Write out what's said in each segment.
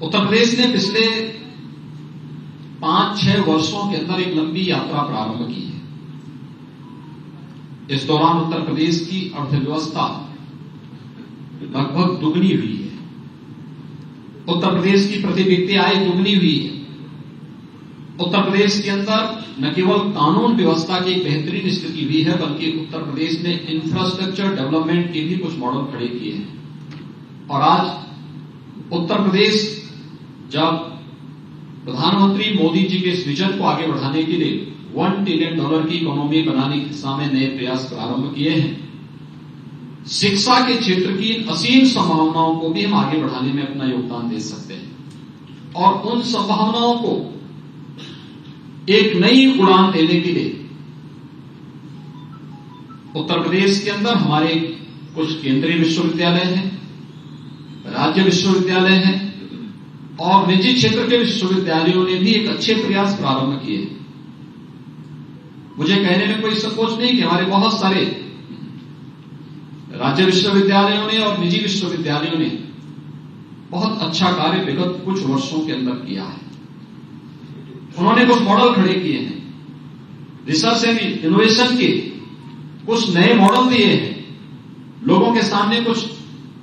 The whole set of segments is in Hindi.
उत्तर प्रदेश ने पिछले 5-6 वर्षों के अंदर एक लंबी यात्रा प्रारंभ की है। इस दौरान उत्तर प्रदेश की अर्थव्यवस्था लगभग दुगनी हुई है। उत्तर प्रदेश की प्रति व्यक्ति आय दुगनी हुई है। उत्तर प्रदेश के अंदर न केवल कानून व्यवस्था की एक बेहतरीन स्थिति हुई है, बल्कि उत्तर प्रदेश ने इंफ्रास्ट्रक्चर डेवलपमेंट के भी कुछ मॉडल खड़े किए हैं। और आज उत्तर प्रदेश जब प्रधानमंत्री मोदी जी के इस विजन को आगे बढ़ाने के लिए $1 ट्रिलियन की इकोनॉमी बनाने की दिशा में नए प्रयास प्रारंभ किए हैं, शिक्षा के क्षेत्र की असीम संभावनाओं को भी हम आगे बढ़ाने में अपना योगदान दे सकते हैं और उन संभावनाओं को एक नई उड़ान देने के लिए उत्तर प्रदेश के अंदर हमारे कुछ केंद्रीय विश्वविद्यालय हैं, राज्य विश्वविद्यालय हैं और निजी क्षेत्र के विश्वविद्यालयों ने भी एक अच्छे प्रयास प्रारंभ किए। मुझे कहने में कोई संकोच नहीं कि हमारे बहुत सारे राज्य विश्वविद्यालयों ने और निजी विश्वविद्यालयों ने बहुत अच्छा कार्य विगत कुछ वर्षों के अंदर किया है। उन्होंने कुछ मॉडल खड़े किए हैं, रिसर्च एंड इनोवेशन के कुछ नए मॉडल दिए हैं, लोगों के सामने कुछ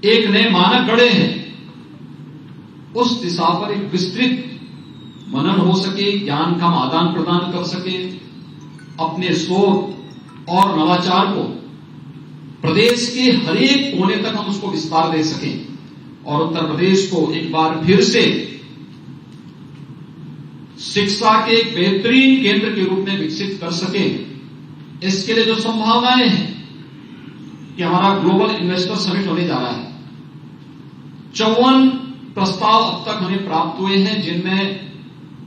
एक नए मानक गढ़े हैं। उस दिशा पर एक विस्तृत मनन हो सके, ज्ञान का आदान प्रदान कर सके, अपने शोध और नवाचार को प्रदेश के हर एक कोने तक हम उसको विस्तार दे सकें और उत्तर प्रदेश को एक बार फिर से शिक्षा के एक बेहतरीन केंद्र के रूप में विकसित कर सके। इसके लिए जो संभावनाएं हैं कि हमारा ग्लोबल इन्वेस्टर समिट होने जा रहा है, 54 प्रस्ताव अब तक हमें प्राप्त हुए हैं, जिनमें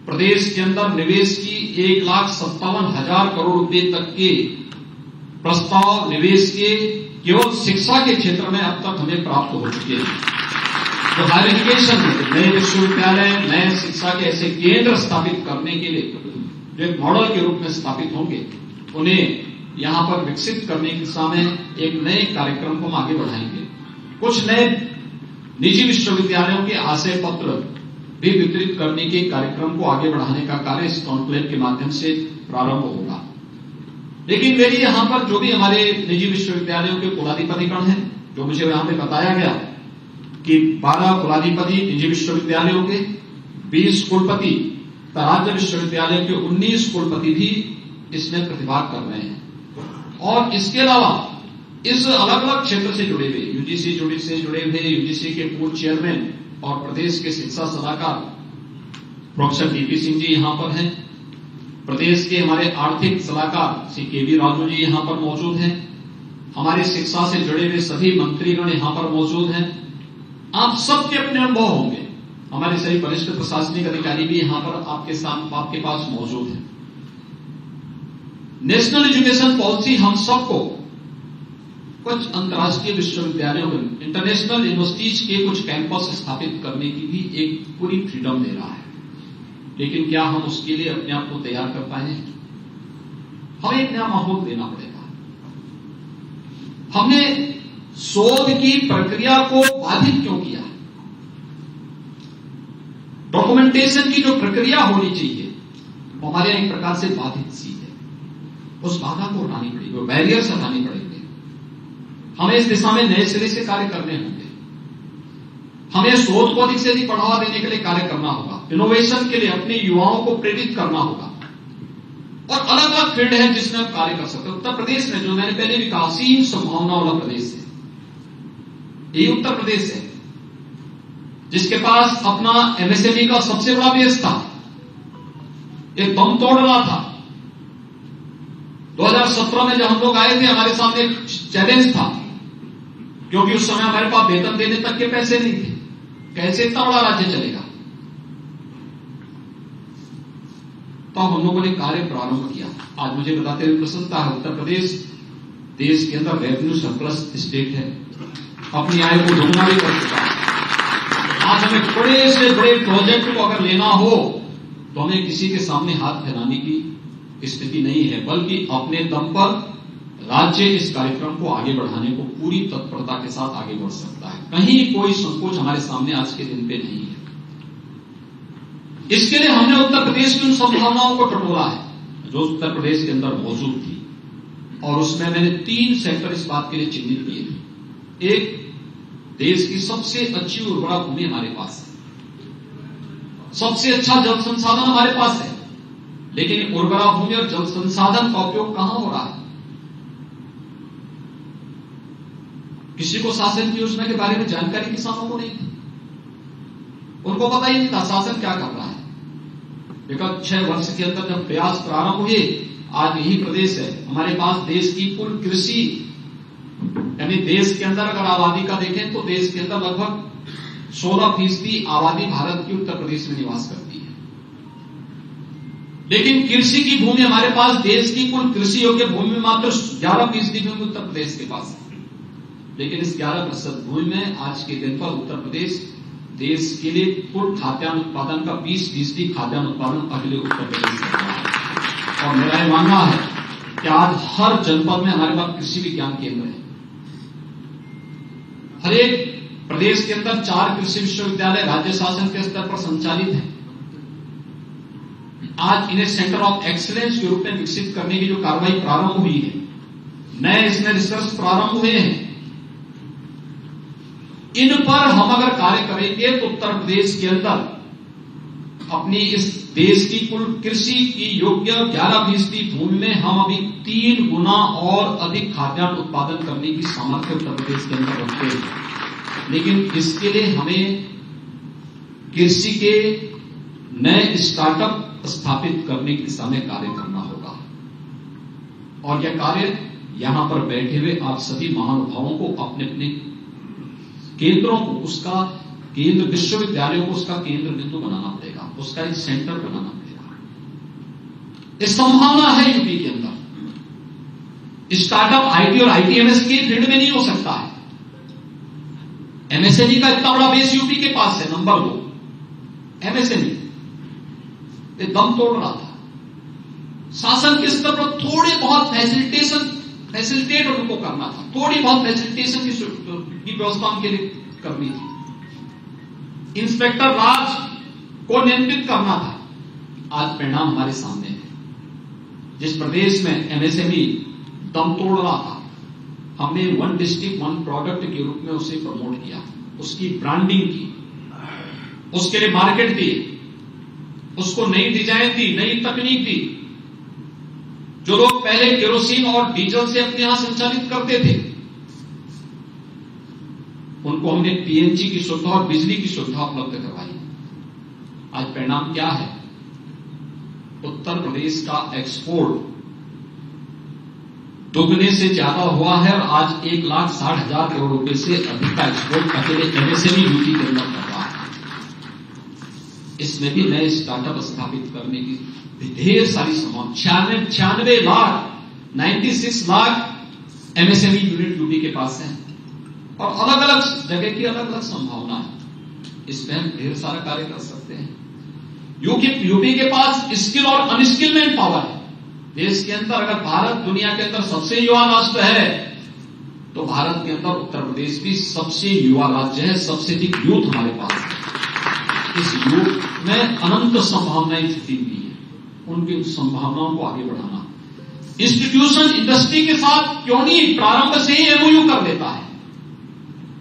प्रदेश के अंदर निवेश की 1,57,000 करोड़ रुपए तक के प्रस्ताव निवेश के केवल शिक्षा के क्षेत्र में अब तक हमें प्राप्त हो चुके हैं। तो हायर एजुकेशन में नए विश्वविद्यालय, नए शिक्षा के ऐसे केंद्र स्थापित करने के लिए जो एक मॉडल के रूप में स्थापित होंगे, उन्हें यहां पर विकसित करने की दिशा में एक नए कार्यक्रम को हम आगे बढ़ाएंगे। कुछ नए निजी विश्वविद्यालयों के आशय पत्र भी वितरित करने के कार्यक्रम को आगे बढ़ाने का कार्य इस कॉन्क्लेव के माध्यम से प्रारंभ होगा। लेकिन मेरी यहां पर जो भी हमारे निजी विश्वविद्यालयों के कुलाधिपतिगण हैं, जो मुझे यहां पे बताया गया कि 12 कुलाधिपति निजी विश्वविद्यालयों के, 20 कुलपति, राज्य विश्वविद्यालयों के 19 कुलपति भी इसमें प्रतिभाग कर रहे हैं। और इसके अलावा इस अलग अलग क्षेत्र से जुड़े हुए यूजीसी से जुड़े हुए यूजीसी के पूर्व चेयरमैन और प्रदेश के शिक्षा सलाहकार प्रोफेसर टीपी सिंह जी यहां पर हैं। प्रदेश के हमारे आर्थिक सलाहकार श्री केवी राजू जी यहां पर मौजूद हैं। हमारे शिक्षा से जुड़े हुए सभी मंत्रीगण यहां पर मौजूद हैं। आप सबके अपने अनुभव होंगे। हमारे सभी वरिष्ठ प्रशासनिक अधिकारी भी यहां पर आपके पास मौजूद हैं। नेशनल एजुकेशन पॉलिसी हम सबको कुछ अंतर्राष्ट्रीय विश्वविद्यालयों में, इंटरनेशनल यूनिवर्सिटीज के कुछ कैंपस स्थापित करने की भी एक पूरी फ्रीडम दे रहा है। लेकिन क्या हम उसके लिए अपने आप को तैयार कर पाए? हमें एक नया माहौल देना पड़ेगा। हमने शोध की प्रक्रिया को बाधित क्यों किया? डॉक्यूमेंटेशन की जो प्रक्रिया होनी चाहिए वो हमारे एक प्रकार से बाधित सी है। उस बाधा को हटानी पड़ेगी, वो बैरियर्स हटानी पड़ेंगे। हमें इस दिशा में नए सिरे से कार्य करने होंगे। हमें शोध को अधिक से अधिक बढ़ावा देने के लिए कार्य करना होगा। इनोवेशन के लिए अपने युवाओं को प्रेरित करना होगा। और अलग अलग फील्ड है जिसमें हम कार्य कर सकते हैं। उत्तर प्रदेश में, जो मैंने पहले भी कहा, असीम संभावना वाला प्रदेश है। यही उत्तर प्रदेश है जिसके पास अपना एमएसएमई का सबसे बड़ा बेस था, एक दम तोड़ रहा था। 2017 में जब हम लोग आए थे, हमारे सामने एक चैलेंज था, क्योंकि उस समय हमारे पास वेतन देने तक के पैसे नहीं थे। कैसे इतना बड़ा राज्य चलेगा? तो हम लोगों ने कार्य प्रारंभ किया। आज मुझे बताते हुए प्रसन्नता है, उत्तर प्रदेश देश के अंदर रेवेन्यू सरप्लस स्टेट है, अपनी आय को दोगुना भी कर चुका है। आज हमें बड़े से बड़े प्रोजेक्ट को अगर लेना हो तो हमें किसी के सामने हाथ फैलाने की स्थिति नहीं है, बल्कि अपने दम पर राज्य इस कार्यक्रम को आगे बढ़ाने को पूरी तत्परता के साथ आगे बढ़ सकता है। कहीं कोई संकोच हमारे सामने आज के दिन पे नहीं है। इसके लिए हमने उत्तर प्रदेश की उन संभावनाओं को टटोला है जो उत्तर प्रदेश के अंदर मौजूद थी, और उसमें मैंने 3 सेक्टर इस बात के लिए चिन्हित किए थे। एक, देश की सबसे अच्छी उर्वरा भूमि हमारे पास है, सबसे अच्छा जल संसाधन हमारे पास है, लेकिन उर्वरा भूमि और जल संसाधन का उपयोग कहां हो रहा है? किसी को शासन की योजना के बारे में जानकारी किसानों को नहीं थी, उनको पता ही नहीं था शासन क्या कर रहा है। विगत 6 वर्ष के अंदर जब प्रयास प्रारंभ हुए, आज यही प्रदेश है हमारे पास देश की कुल कृषि, यानी देश के अंदर अगर आबादी का देखें तो देश के अंदर लगभग 16% आबादी भारत की उत्तर प्रदेश में निवास करती है, लेकिन कृषि की भूमि हमारे पास देश की कुल कृषि योग्य भूमि में मात्र 11% भूमि उत्तर प्रदेश के पास है। लेकिन इस 11% भूमि में आज के दिन पर उत्तर प्रदेश देश के लिए कुल खाद्यान्न उत्पादन का 20% खाद्यान्न उत्पादन अकेले उत्तर प्रदेश कर रहा है। और मेरा यह मानना है कि आज हर जनपद में हमारे पास कृषि विज्ञान केंद्र है। हर एक प्रदेश के अंदर 4 कृषि विश्वविद्यालय राज्य शासन के स्तर पर संचालित हैं। आज इन्हें सेंटर ऑफ एक्सीलेंस के रूप में विकसित करने की जो कार्रवाई प्रारंभ हुई है, नए इसमें रिसर्च प्रारंभ हुए हैं, इन पर हम अगर कार्य करेंगे तो उत्तर प्रदेश के अंदर अपनी इस देश की कुल कृषि की योग्य 11% भूमि में हम अभी 3 गुना और अधिक खाद्यान्न उत्पादन करने की सामर्थ्य उत्तर प्रदेश के अंदर रखते हैं। लेकिन इसके लिए हमें कृषि के नए स्टार्टअप स्थापित करने की दिशा में कार्य करना होगा, और यह कार्य यहां पर बैठे हुए आप सभी महानुभावों को अपने अपने केंद्रों को, उसका केंद्र विश्वविद्यालयों को उसका केंद्र बिंदु बनाना पड़ेगा, उसका एक सेंटर बनाना पड़ेगा। इस संभावना है यूपी के अंदर। स्टार्टअप आईटी और आईटीएमएस के फील्ड में नहीं हो सकता है। एमएसएमई का इतना बड़ा बेस यूपी के पास है। नंबर 2 एमएसएमई दम तोड़ रहा था। शासन के स्तर पर थोड़े बहुत फैसिलिटेट उनको करना था, थोड़ी बहुत फैसिलिटेशन की व्यवस्था उनके लिए करनी थी, इंस्पेक्टर राज को नियंत्रित करना था। आज परिणाम हमारे सामने है। जिस प्रदेश में एमएसएमई दम तोड़ रहा था, हमने 1 डिस्ट्रिक्ट 1 प्रोडक्ट के रूप में उसे प्रमोट किया, उसकी ब्रांडिंग की, उसके लिए मार्केट दी, उसको नई डिजाइन दी, नई तकनीक दी। जो लोग पहले केरोसिन और डीजल से अपने यहां संचालित करते थे, उनको हमने पीएनजी की सुविधा और बिजली की सुविधा उपलब्ध करवाई। आज परिणाम क्या है? उत्तर प्रदेश का एक्सपोर्ट दुगने से ज्यादा हुआ है, और आज 1,60,000 करोड़ रुपए से अधिक का एक्सपोर्ट अकेले एमएसएमई यूपी के अंदर कर रहा है। इसमें भी नए स्टार्टअप स्थापित करने की ढेर सारी संभावना। 96 lakh 96 lakh MSME unit UP के पास है, और अलग अलग जगह की अलग अलग संभावना है। इसमें हम ढेर सारा कार्य कर सकते हैं। यूपी के पास स्किल और अनस्किल मैन पावर है। देश के अंदर अगर भारत दुनिया के अंदर सबसे युवा राष्ट्र है, तो भारत के अंदर उत्तर प्रदेश भी सबसे युवा राज्य है। सबसे अधिक यूथ हमारे पास है। इस यूथ में अनंत संभावनाएं छुपी हुई है, उनकी संभावनाओं को आगे बढ़ाना। इंस्टीट्यूशन इंडस्ट्री के साथ क्यों नहीं प्रारंभ से ही एमओयू कर लेता है?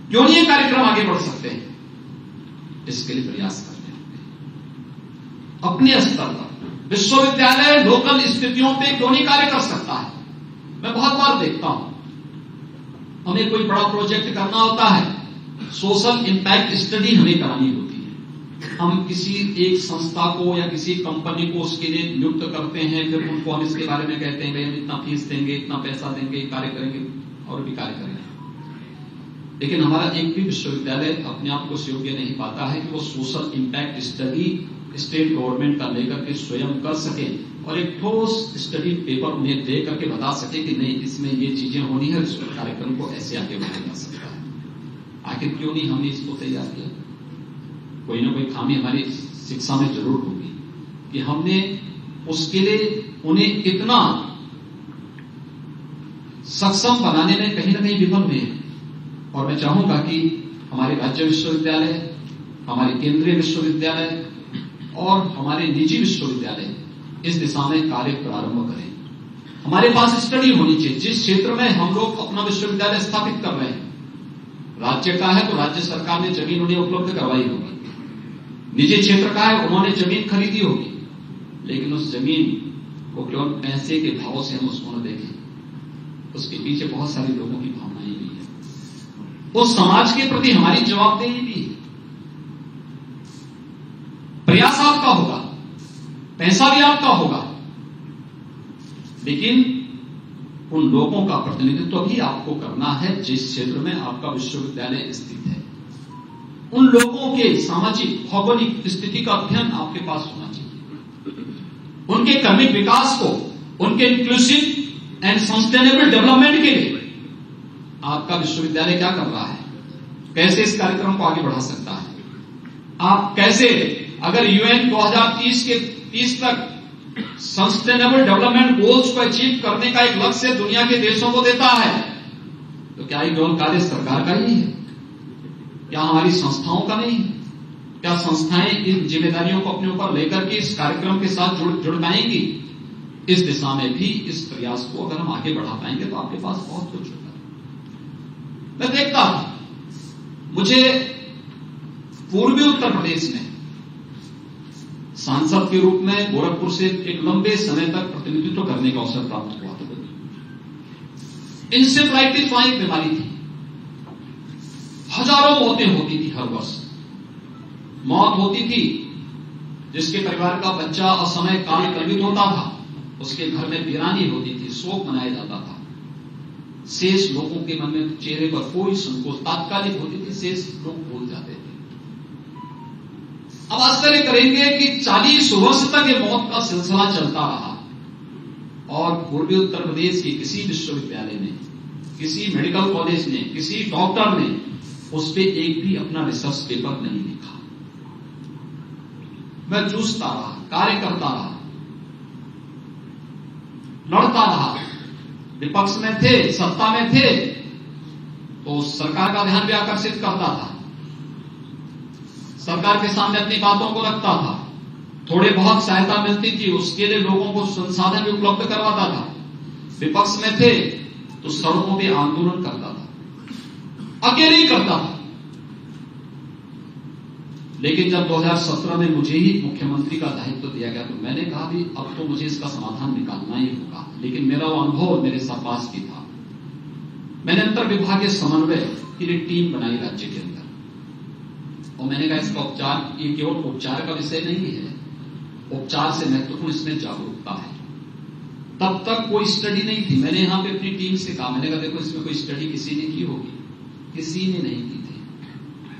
क्यों नहीं ये कार्यक्रम आगे बढ़ सकते हैं? इसके लिए प्रयास करते हैं। अपने स्तर पर विश्वविद्यालय लोकल स्थितियों पे क्यों नहीं कार्य कर सकता है? मैं बहुत बार देखता हूं, हमें कोई बड़ा प्रोजेक्ट करना होता है, सोशल इंपैक्ट स्टडी हमें करानी होती है। हम किसी एक संस्था को या किसी कंपनी को उसके लिए नियुक्त करते हैं, फिर उनको हम इसके बारे में कहते हैं भाई हम इतना फीस देंगे, इतना पैसा देंगे, कार्य करेंगे और भी कार्य करेंगे। लेकिन हमारा एक भी विश्वविद्यालय अपने आप को योग्य नहीं पाता है कि वो social impact steady state government का लेकर के स्वयं कर सके और एक ठोस स्टडी पेपर उन्हें दे करके बता सके कि नहीं इसमें ये चीजें होनी है, इस कार्यक्रम को ऐसे आगे बढ़ाया जा सकता है। आखिर क्यों नहीं हमने इसको तैयार किया? कोई ना कोई खामी हमारी शिक्षा में जरूर होगी कि हमने उसके लिए उन्हें इतना सक्षम बनाने में कहीं न कहीं विफल हुए हैं। और मैं चाहूंगा कि हमारे राज्य विश्वविद्यालय, हमारे केंद्रीय विश्वविद्यालय और हमारे निजी विश्वविद्यालय इस दिशा में कार्य प्रारंभ करें। हमारे पास स्टडी होनी चाहिए। जिस क्षेत्र में हम लोग अपना विश्वविद्यालय स्थापित कर रहे हैं, राज्य का है तो राज्य सरकार ने जमीन उन्हें उपलब्ध करवाई होगी, निजी क्षेत्र का है उन्होंने जमीन खरीदी होगी, लेकिन उस जमीन को केवल पैसे के भाव से हम उसको न देखें, उसके पीछे बहुत सारे लोगों की भावनाएं भी है, उस समाज के प्रति हमारी जवाबदेही भी है। प्रयास आपका होगा, पैसा भी आपका होगा, लेकिन उन लोगों का प्रतिनिधित्व भी आपको करना है जिस क्षेत्र में आपका विश्वविद्यालय स्थित है। उन लोगों के सामाजिक भौगोलिक स्थिति का अध्ययन आपके पास होना चाहिए। उनके क्रमिक विकास को, उनके इंक्लूसिव एंड सस्टेनेबल डेवलपमेंट के लिए आपका विश्वविद्यालय क्या कर रहा है, कैसे इस कार्यक्रम को आगे बढ़ा सकता है। आप कैसे, अगर यूएन 2030 तक सस्टेनेबल डेवलपमेंट गोल्स को अचीव करने का एक लक्ष्य दुनिया के देशों को देता है, तो क्या ये केवल कार्य सरकार का ही है? क्या हमारी संस्थाओं का नहीं है? क्या संस्थाएं इन जिम्मेदारियों को अपने ऊपर लेकर के इस कार्यक्रम के साथ जुड़ पाएंगी? इस दिशा में भी इस प्रयास को अगर हम आगे बढ़ा पाएंगे तो आपके पास बहुत कुछ होगा। मैं देखता था, मुझे पूर्वी उत्तर प्रदेश में सांसद के रूप में गोरखपुर से एक लंबे समय तक प्रतिनिधित्व करने का अवसर प्राप्त हुआ था। इंसेफ्लाइटिस वहां एक बीमारी थी, हजारों मौतें होती थी हर वर्ष। मौत होती थी जिसके परिवार का बच्चा असमय काल कलवित होता था, उसके घर में वीरानी होती थी, शोक मनाया जाता था। शेष लोगों के मन में चेहरे पर कोई संकोच, तात्कालिक होती थी, शेष लोग भूल जाते थे। अब आश्चर्य करेंगे कि 40 वर्ष तक ये मौत का सिलसिला चलता रहा और पूर्वी उत्तर प्रदेश के किसी विश्वविद्यालय ने, किसी मेडिकल कॉलेज ने, किसी डॉक्टर ने उस पर एक भी अपना रिसर्च पेपर नहीं लिखा। मैं जूझता रहा, कार्य करता रहा, लड़ता रहा। विपक्ष में थे, सत्ता में थे तो सरकार का ध्यान भी आकर्षित करता था, सरकार के सामने अपनी बातों को रखता था, थोड़े बहुत सहायता मिलती थी उसके लिए लोगों को संसाधन भी उपलब्ध करवाता था। विपक्ष में थे तो सड़कों पे आंदोलन करता था, अकेले ही करता था। लेकिन जब 2017 में मुझे ही मुख्यमंत्री का दायित्व दिया गया तो मैंने कहा भी अब तो मुझे इसका समाधान निकालना ही होगा। लेकिन मेरा वो अनुभव मेरे साथ पास की था। मैंने अंतर विभागीय समन्वय की एक टीम बनाई राज्य के अंदर और मैंने कहा इसका उपचार, ये केवल उपचार का विषय नहीं है, उपचार से महत्वपूर्ण इसमें जागरूकता है। तब तक कोई स्टडी नहीं थी। मैंने यहां पे अपनी टीम से कहा, मैंने कहा देखो इसमें कोई स्टडी किसी ने की होगी, किसी ने नहीं की थी।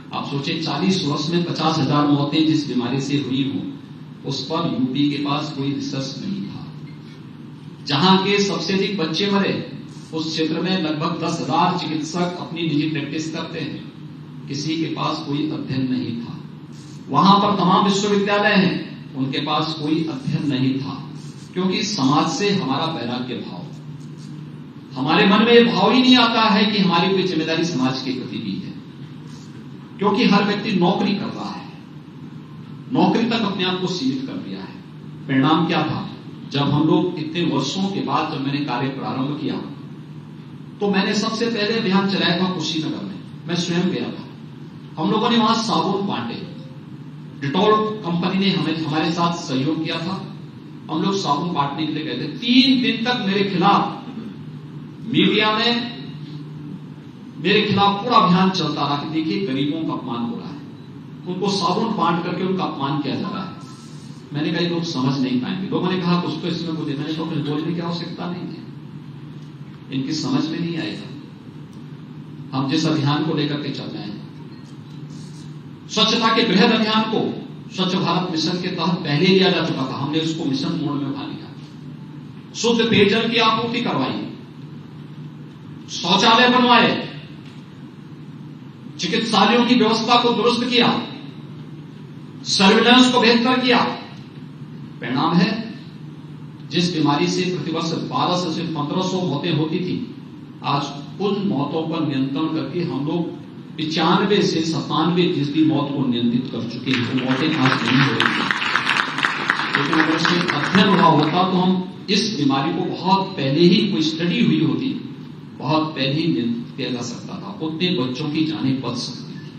आप सोचे 40 वर्ष में 50,000 मौतें जिस बीमारी से हुई हो, उस पर यूपी के पास कोई रिसर्च नहीं था। जहां के सबसे अधिक बच्चे मरे उस क्षेत्र में लगभग 10,000 चिकित्सक अपनी निजी प्रैक्टिस करते हैं, किसी के पास कोई अध्ययन नहीं था। वहां पर तमाम विश्वविद्यालय हैं, उनके पास कोई अध्ययन नहीं था, क्योंकि समाज से हमारा वैराग्य भाव, हमारे मन में यह भाव ही नहीं आता है कि हमारी कोई जिम्मेदारी समाज के प्रति भी है। क्योंकि हर व्यक्ति नौकरी कर रहा है, नौकरी तक अपने आप को सीमित कर दिया है। परिणाम क्या था? जब हम लोग इतने वर्षों के बाद जब मैंने कार्य प्रारंभ किया तो मैंने सबसे पहले अभियान चलाया था कुशीनगर में। मैं स्वयं गया था। हम लोगों ने वहां साबुन बांटे, डिटॉल कंपनी ने हमारे साथ सहयोग किया था। हम लोग साबुन बांटने के लिए गए थे। 3 दिन तक मेरे खिलाफ मीडिया में मेरे खिलाफ पूरा अभियान चलता रहा कि देखिए गरीबों का अपमान हो रहा है, उनको साबुन बांट करके उनका अपमान किया जा रहा है। मैंने कहा ये लोग समझ नहीं पाएंगे। लोगों ने कहा कुछ तो इसमें मुझे, मैंने कहा कुछ बोलने की आवश्यकता नहीं है, इनकी समझ में नहीं आएगा। हम जिस अभियान को लेकर के चल रहे हैं, स्वच्छता के बृहद अभियान को स्वच्छ भारत मिशन के तहत पहले लिया जा चुका था, हमने उसको मिशन मोड में उठा लिया। शुद्ध पेयजल की आपूर्ति करवाई, शौचालय बनवाए, चिकित्सालयों की व्यवस्था को दुरुस्त किया, सर्विलांस को बेहतर किया। परिणाम है जिस बीमारी से प्रतिवर्ष 1200 से 1500 मौतें होती थी, आज उन मौतों पर नियंत्रण करके हम लोग 95 से 97% मौत को नियंत्रित कर चुके हैं। वो मौतें आज नहीं हो रही हैं, लेकिन अगर इसमें अध्ययन हुआ होता तो हम इस बीमारी को बहुत पहले ही, कोई स्टडी हुई होती, बहुत पहले ही नियंत्रित किया जा सकता था, उतने बच्चों की जानें बच सकती थी।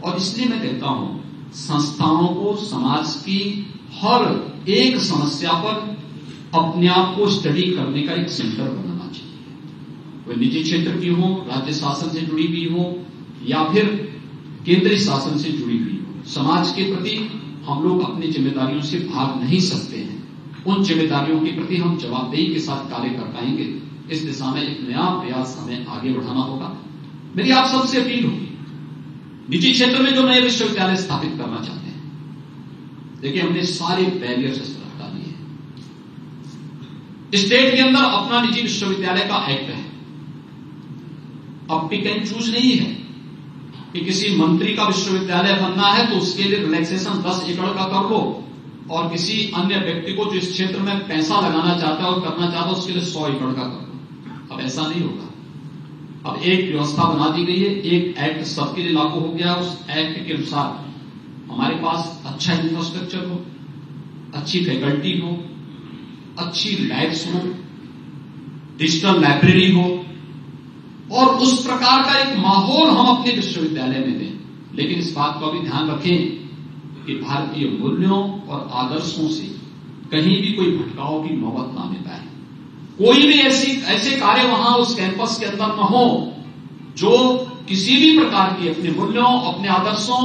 और इसलिए मैं कहता हूं, संस्थाओं को समाज की हर एक समस्या पर अपने आप को स्टडी करने का एक सेंटर बनाना चाहिए। वह निजी क्षेत्र की हो, राज्य शासन से जुड़ी हुई हो, या फिर केंद्रीय शासन से जुड़ी हुई हो, समाज के प्रति हम लोग अपनी जिम्मेदारियों से भाग नहीं सकते हैं। उन जिम्मेदारियों के प्रति हम जवाबदेही के साथ कार्य कर पाएंगे। इस दिशा में एक नया प्रयास हमें आगे बढ़ाना होगा। मेरी आप सबसे अपील होगी, निजी क्षेत्र में जो नए विश्वविद्यालय स्थापित करना चाहते हैं, देखिए हमने सारे बैरियर्स हटा दिए। स्टेट के अंदर अपना निजी विश्वविद्यालय का एक्ट है। अब पिक एंड चूज नहीं है कि किसी मंत्री का विश्वविद्यालय बनना है तो उसके लिए रिलैक्सेशन 10 एकड़ का कर लो, और किसी अन्य व्यक्ति को जो इस क्षेत्र में पैसा लगाना चाहता है और करना चाहता है उसके लिए 100 एकड़ का कर लो। अब ऐसा नहीं होगा। अब एक व्यवस्था बना दी गई है, एक एक्ट सबके लिए लागू हो गया। उस एक्ट के अनुसार हमारे पास अच्छा इंफ्रास्ट्रक्चर हो, अच्छी फैकल्टी हो, अच्छी लैब्स हो, डिजिटल लाइब्रेरी हो, और उस प्रकार का एक माहौल हम अपने विश्वविद्यालय में दें। लेकिन इस बात को भी ध्यान रखें कि भारतीय मूल्यों और आदर्शों से कहीं भी कोई भटकाव की नौबत ना मिल पाए। कोई भी ऐसे कार्य वहां उस कैंपस के अंदर न हो जो किसी भी प्रकार की अपने मूल्यों, अपने आदर्शों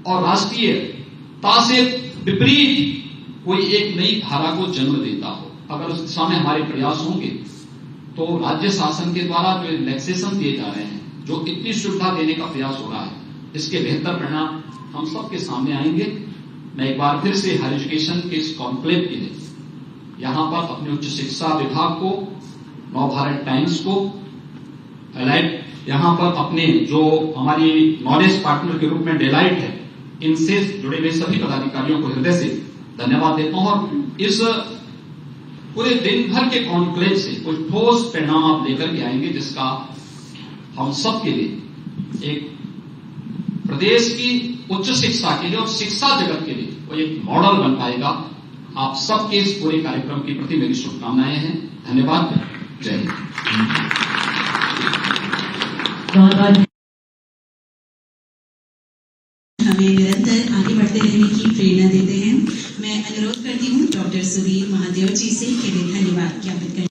और राष्ट्रीयता से विपरीत कोई एक नई धारा को जन्म देता हो। अगर उस दिशा में हमारे प्रयास होंगे तो राज्य शासन के द्वारा जो रिलैक्सेशन दिए जा रहे हैं, जो इतनी सुविधा देने का प्रयास हो रहा है, इसके बेहतर परिणाम हम सबके सामने आएंगे। मैं एक बार फिर से हायर एजुकेशन के इस कॉन्क्लेव के लिए यहां पर अपने उच्च शिक्षा विभाग को, नवभारत टाइम्स को, यहां पर अपने जो हमारी नॉलेज पार्टनर के रूप में डेलाइट है, इनसे जुड़े हुए सभी पदाधिकारियों को हृदय से धन्यवाद देता हूं। और इस पूरे दिन भर के कॉन्क्लेव से कुछ ठोस परिणाम आप लेकर के आएंगे, जिसका हम सब के लिए, एक प्रदेश की उच्च शिक्षा के लिए और शिक्षा जगत के लिए वो एक मॉडल बन पाएगा। आप सबके इस पूरे कार्यक्रम के प्रति मेरी शुभकामनाएं हैं। धन्यवाद। जय हिंद। हमें निरंतर आगे बढ़ते रहने की प्रेरणा देते हैं। मैं अनुरोध करती हूँ डॉक्टर सुधीर महादेव जी से कि वे धन्यवाद ज्ञापित करें।